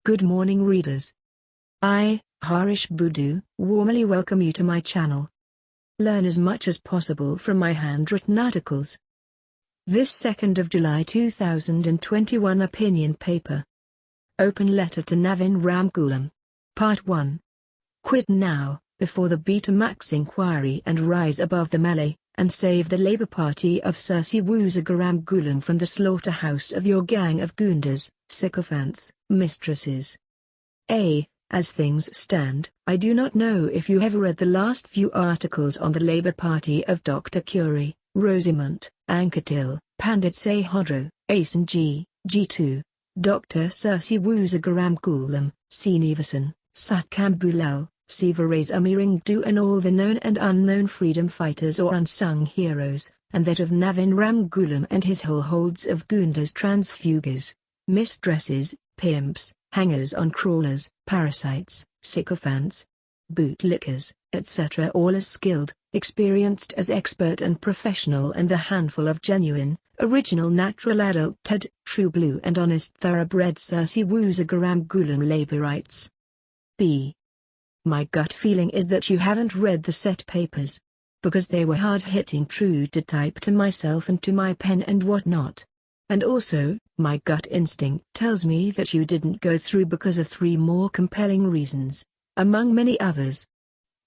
Good morning readers. I, Harish Budu, warmly welcome you to my channel. Learn as much as possible from my handwritten articles. This 2nd of July 2021 opinion paper. Open letter to Navin Ramgoolam. Part 1. Quit now, before the Betamax inquiry, and rise above the melee, and save the Labour Party of Ramgoolam from the slaughterhouse of your gang of goondas, sycophants, mistresses. As things stand, I do not know if you have read the last few articles on the Labour Party of Dr. Curie, Rosamont, Anquetil, Pandit Sahodro, Asen G2, Dr. Ramgoolam, Srinivasan, Satkambulal, Sivarais Amiringdu, and all the known and unknown freedom fighters or unsung heroes, and that of Navin Ramgoolam and his whole holds of goondas, transfugas, mistresses, pimps, hangers-on, crawlers, parasites, sycophants, bootlickers, etc., all as skilled, experienced as expert and professional, and the handful of genuine, original, natural, adult, true blue and honest thoroughbred Ramgoolam Labourites. B. My gut feeling is that you haven't read the set papers. Because they were hard-hitting, true to type, to myself and to my pen and whatnot. And also, my gut instinct tells me that you didn't go through because of 3 more compelling reasons, among many others.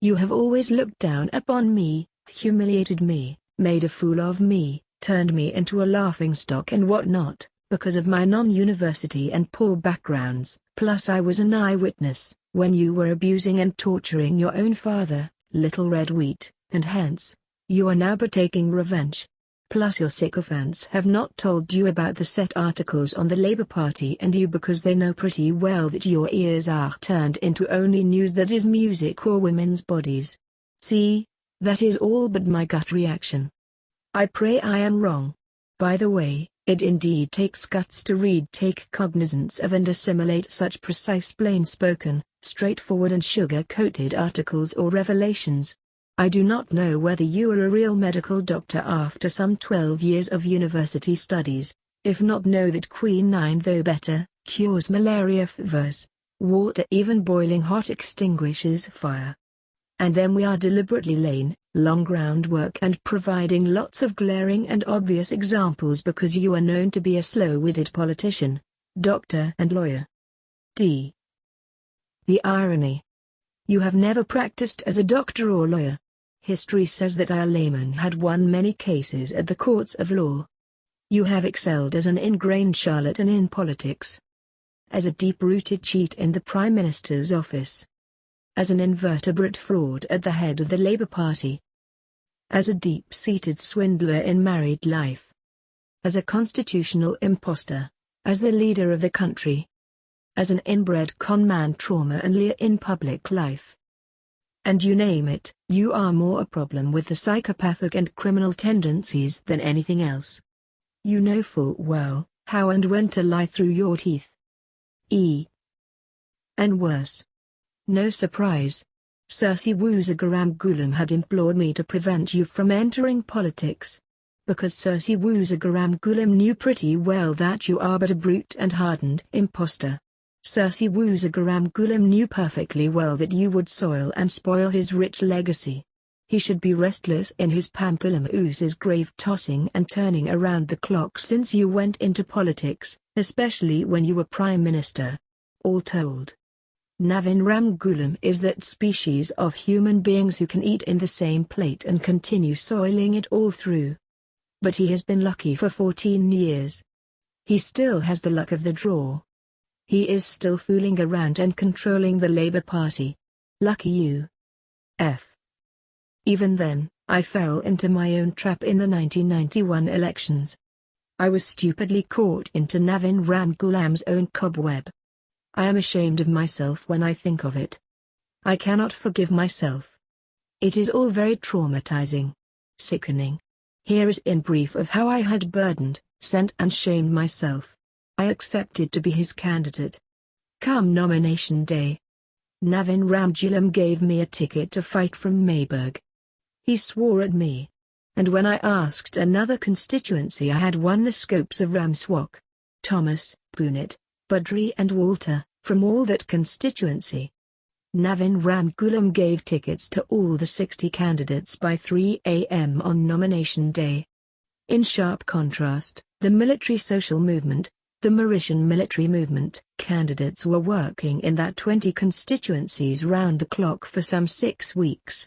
You have always looked down upon me, humiliated me, made a fool of me, turned me into a laughingstock and whatnot, because of my non-university and poor backgrounds. Plus I was an eyewitness, when you were abusing and torturing your own father, Little Red Wheat, and hence, you are now but taking revenge. Plus your sycophants have not told you about the set articles on the Labour Party and you, because they know pretty well that your ears are turned into only news that is music or women's bodies. See, that is all but my gut reaction. I pray I am wrong. By the way, it indeed takes guts to read, take cognizance of and assimilate such precise, plain-spoken, straightforward and sugar-coated articles or revelations. I do not know whether you are a real medical doctor after some 12 years of university studies, if not, know that quinine, though better, cures malaria fevers. Water, even boiling hot, extinguishes fire. And then we are deliberately laying long groundwork and providing lots of glaring and obvious examples because you are known to be a slow-witted politician, doctor and lawyer. D. The irony. You have never practiced as a doctor or lawyer. History says that our layman had won many cases at the courts of law. You have excelled as an ingrained charlatan in politics. As a deep-rooted cheat in the Prime Minister's office. As an invertebrate fraud at the head of the Labour Party. As a deep-seated swindler in married life. As a constitutional imposter. As the leader of a country. As an inbred con-man, trauma and leer in public life. And you name it, you are more a problem with the psychopathic and criminal tendencies than anything else. You know full well how and when to lie through your teeth. And worse. No surprise. Ramgoolam had implored me to prevent you from entering politics. Because Ramgoolam knew pretty well that you are but a brute and hardened imposter. Ramgoolam knew perfectly well that you would soil and spoil his rich legacy. He should be restless in his pamplemouse's grave, tossing and turning around the clock since you went into politics, especially when you were Prime Minister. All told, Navin Ramgoolam is that species of human beings who can eat in the same plate and continue soiling it all through. But he has been lucky for 14 years. He still has the luck of the draw. He is still fooling around and controlling the Labour Party. Lucky you. Even then, I fell into my own trap in the 1991 elections. I was stupidly caught into Navin Ramgoolam's own cobweb. I am ashamed of myself when I think of it. I cannot forgive myself. It is all very traumatizing. Sickening. Here is in brief of how I had burdened, sent and shamed myself. I accepted to be his candidate. Come nomination day, Navin Ramgoolam gave me a ticket to fight from Mayberg. He swore at me. And when I asked another constituency, I had won the scopes of Ramswak, Thomas, Punet, Budry and Walter, from all that constituency. Navin Ramgoolam gave tickets to all the 60 candidates by 3 a.m. on nomination day. In sharp contrast, the military social movement, the Mauritian military movement, candidates were working in that 20 constituencies round the clock for some 6 weeks.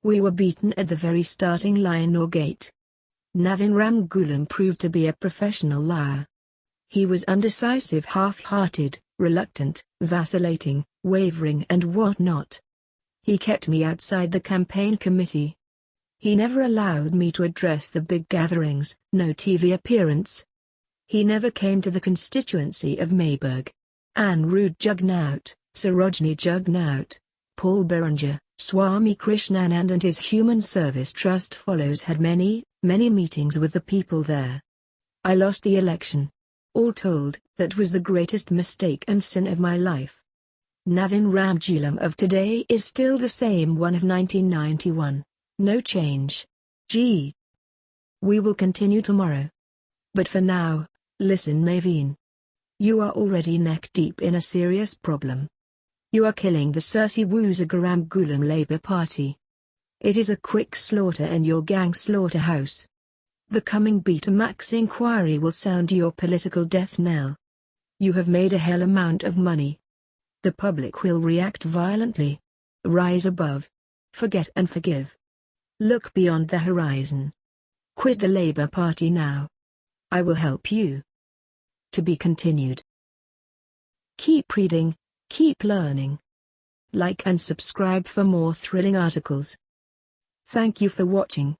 We were beaten at the very starting line or gate. Navin Ramgoolam proved to be a professional liar. He was undecisive, half-hearted, reluctant, vacillating, wavering and what-not. He kept me outside the campaign committee. He never allowed me to address the big gatherings, no TV appearance. He never came to the constituency of Mayberg. Anirudh Jugnauth, Sarojini Jugnauth, Paul Beranger, Swami Krishnanand and his Human Service Trust fellows had many meetings with the people there. I lost the election. All told, that was the greatest mistake and sin of my life. Navin Ramgoolam of today is still the same one of 1991. No change. We will continue tomorrow. But for now, listen Navin. You are already neck-deep in a serious problem. You are killing the Sirsi Woosaga Ramgoolam Labour Party. It is a quick slaughter in your gang slaughterhouse. The coming Betamax inquiry will sound your political death knell. You have made a hell amount of money. The public will react violently. Rise above. Forget and forgive. Look beyond the horizon. Quit the Labour Party now. I will help you. To be continued. Keep reading, keep learning. Like and subscribe for more thrilling articles. Thank you for watching.